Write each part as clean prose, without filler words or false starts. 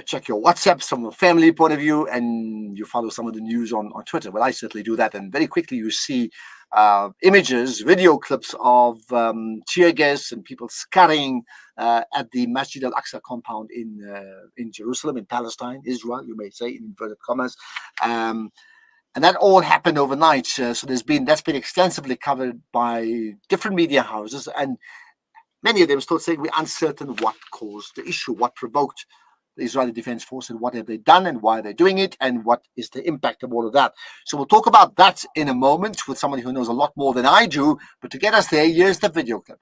check your WhatsApps from a family point of view, and you follow some of the news on Twitter. Well, I certainly do that, and very quickly you see images, video clips of tear gas and people scurrying at the Masjid al-Aqsa compound in Jerusalem, in Palestine, Israel, you may say, in inverted commas. And that all happened overnight. So that's been extensively covered by different media houses, and many of them still saying we're uncertain what caused the issue, what provoked the Israeli Defense Force, and what have they done, and why they're doing it, and what is the impact of all of that. So we'll talk about that in a moment with somebody who knows a lot more than I do. But to get us there, here's the video clip.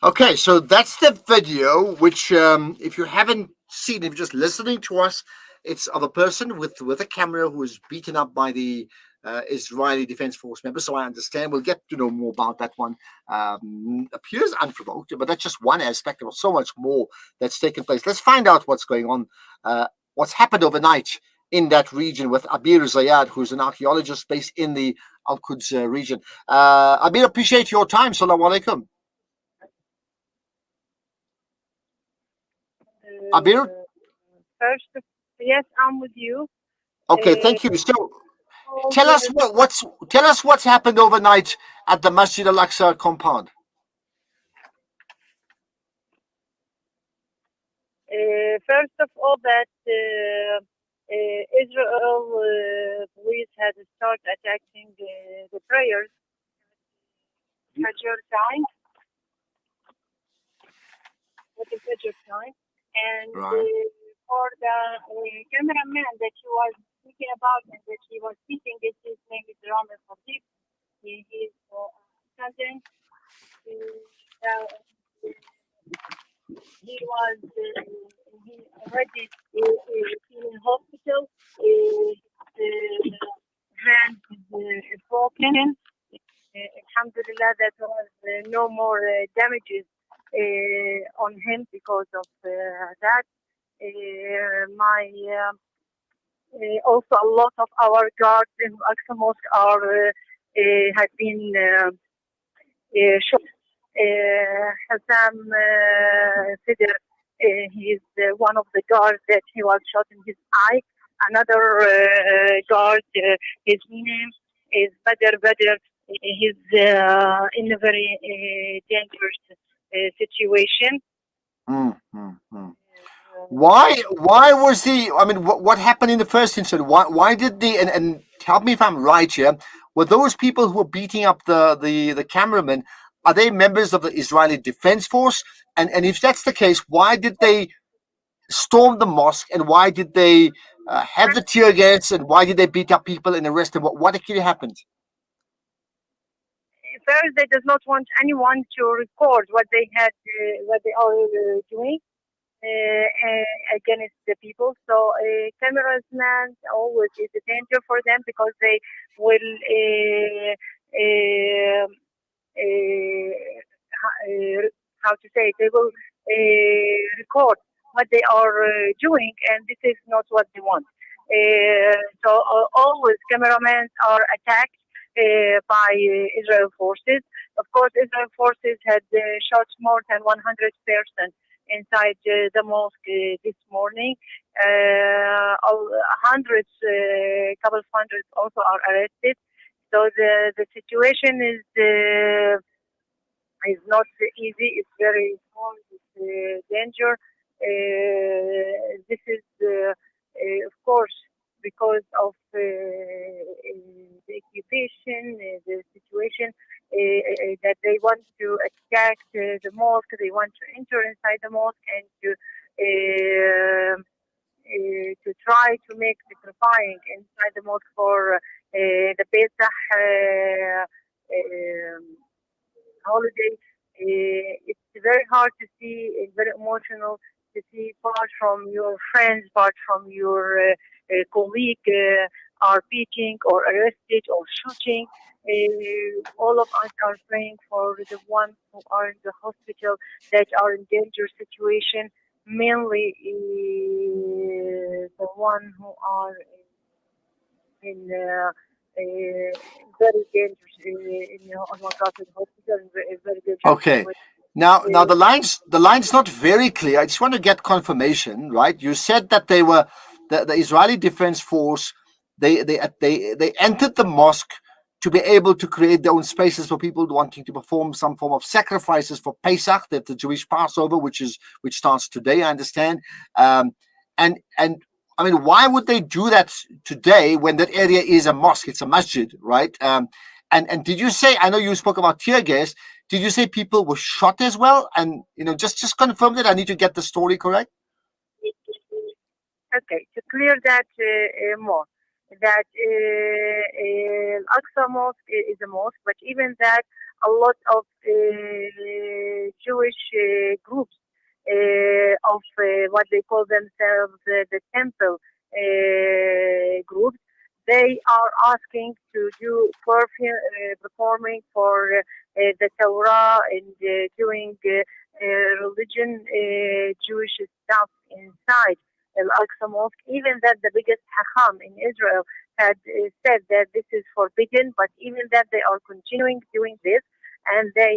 Okay, so that's the video, which if you haven't seen, if you're just listening to us, it's of a person with a camera who is beaten up by the Israeli Defense Force members. So I understand. We'll get to know more about that one. Appears unprovoked, but that's just one aspect. There was so much more that's taken place. Let's find out what's going on, what's happened overnight in that region with Abeer Zayyad, who's an archaeologist based in the Al-Quds region. Abeer, appreciate your time. Salaam alaikum. Abeer? First, yes, I'm with you. Okay, thank you. So tell us what's happened overnight at the Masjid al-Aqsa compound. First of all, that Israel police had started attacking the prayers Fajr time. At the Fajr time. And for the cameraman that he was speaking about and that he was speaking, his name is Rami Khatib. He is cousin. He was he already in hospital. His hand is broken. Alhamdulillah, that was no more damages on him because of that. Also a lot of our guards in Al-Aqsa Mosque have been shot. Hassam Sidr, he's one of the guards that he was shot in his eye. Another guard, his name is Badr. He's in a very dangerous situation. Why was the? I mean, what happened in the first incident? Why did the and help me if I'm right here? Were those people who were beating up the cameraman? Are they members of the Israeli Defense Force? And if that's the case, why did they storm the mosque? And why did they have the tear gas? And why did they beat up people and arrest them? What actually happened? First, they does not want anyone to record what they are doing against the people. So cameramen always is a danger for them because they will how to say it, they will record what they are doing, and this is not what they want. So always cameramen are attacked by Israel forces. Of course, Israel forces had shot more than 100 persons inside the mosque this morning. Hundreds, couple of hundreds also are arrested. So the situation is not easy. It's very small. It's danger. This is, of course, because of the occupation, the situation that they want to attack the mosque. They want to enter inside the mosque and to try to make sacrificing inside the mosque for the Pesach holiday. It's very hard to see. It's very emotional to see part from your friends, part from your colleague are beating or arrested or shooting. All of us are praying for the ones who are in the hospital that are in danger situation, mainly the one who are in very dangerous in Al-Maqasid hospital in very dangerous Okay. situation. Now Uh, the line's not very clear. I just want to get confirmation, right? You said that they were the Israeli Defense Force. They entered the mosque to be able to create their own spaces for people wanting to perform some form of sacrifices for Pesach, that the Jewish Passover, which starts today, I understand. And I mean, why would they do that today when that area is a mosque? It's a masjid, right? And did you say? I know you spoke about tear gas. Did you say people were shot as well? And just confirm that. I need to get the story correct. okay, to clear that more, that Al-Aqsa Mosque is a mosque, but even that, a lot of Jewish groups of what they call themselves the temple groups, they are asking to do performing for the Torah and doing religion Jewish stuff inside Al-Aqsa Mosque. Even that the biggest Hacham in Israel had said that this is forbidden, but even that they are continuing doing this, and they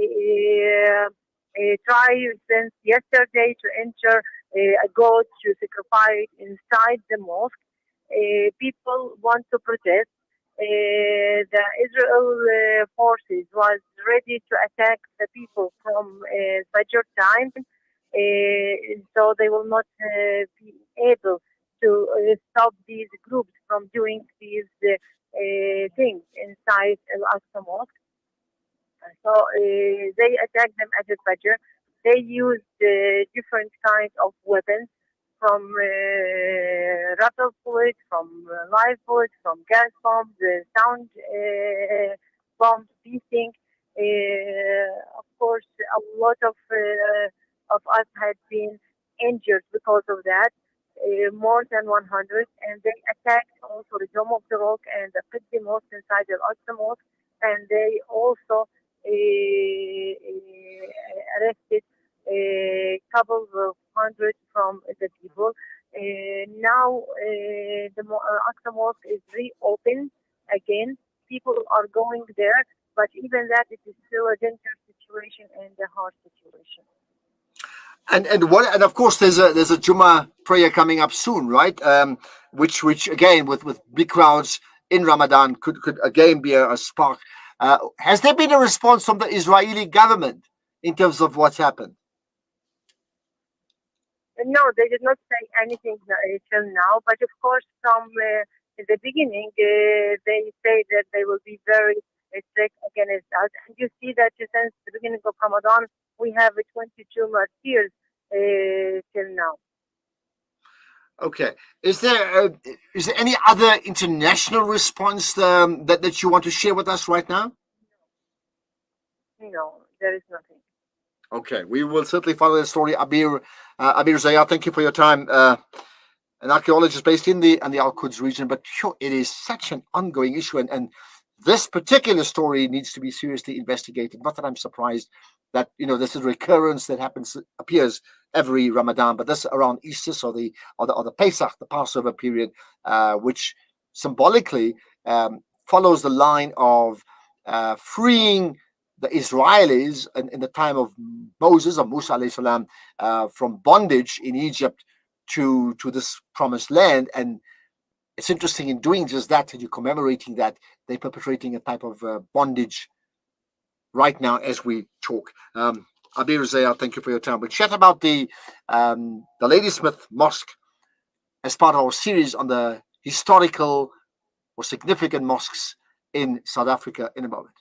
try since yesterday to enter a goat to sacrifice inside the mosque. People want to protest. The Israel forces was ready to attack the people from Fajr time, so they will not be able to stop these groups from doing these things inside Al-Aqsa Mosque. So they attacked them at the Fajr. They used different kinds of weapons, from rubber bullets, from live bullets, from gas bombs, sound bombs, beating. Of course, a lot of us had been injured because of that, more than 100, and they attacked also the Dome of the Rock and the Qibli Mosque inside the Al-Aqsa Mosque, and they also arrested a couple of hundred from the people. Now the Aqsa Mosque is reopened again. People are going there, but even that, it is still a dangerous situation and a hard situation. And of course there's a Jummah prayer coming up soon, right? Which again with big crowds in Ramadan could again be a spark. Has there been a response from the Israeli government in terms of what's happened? No, they did not say anything till now, but of course, from the beginning, they say that they will be very strict against us. And you see that since the beginning of Ramadan, we have 22 martyrs till now. Okay. Is there any other international response that you want to share with us right now? No, there is nothing. Okay, we will certainly follow the story. Abeer Zayyad, thank you for your time. An archaeologist based in the Al-Quds region, but sure, it is such an ongoing issue, and this particular story needs to be seriously investigated. Not that I'm surprised that this is a recurrence that appears every Ramadan, but this around Easter, so the Pesach, the Passover period, which symbolically follows the line of freeing the Israelis in the time of Moses or Musa alayhi salam from bondage in Egypt to this promised land. And it's interesting in doing just that, and you're commemorating that, they're perpetrating a type of bondage right now as we talk. Abeer Zayyad, thank you for your time. We'll chat about the Ladysmith Mosque as part of our series on the historical or significant mosques in South Africa in a moment.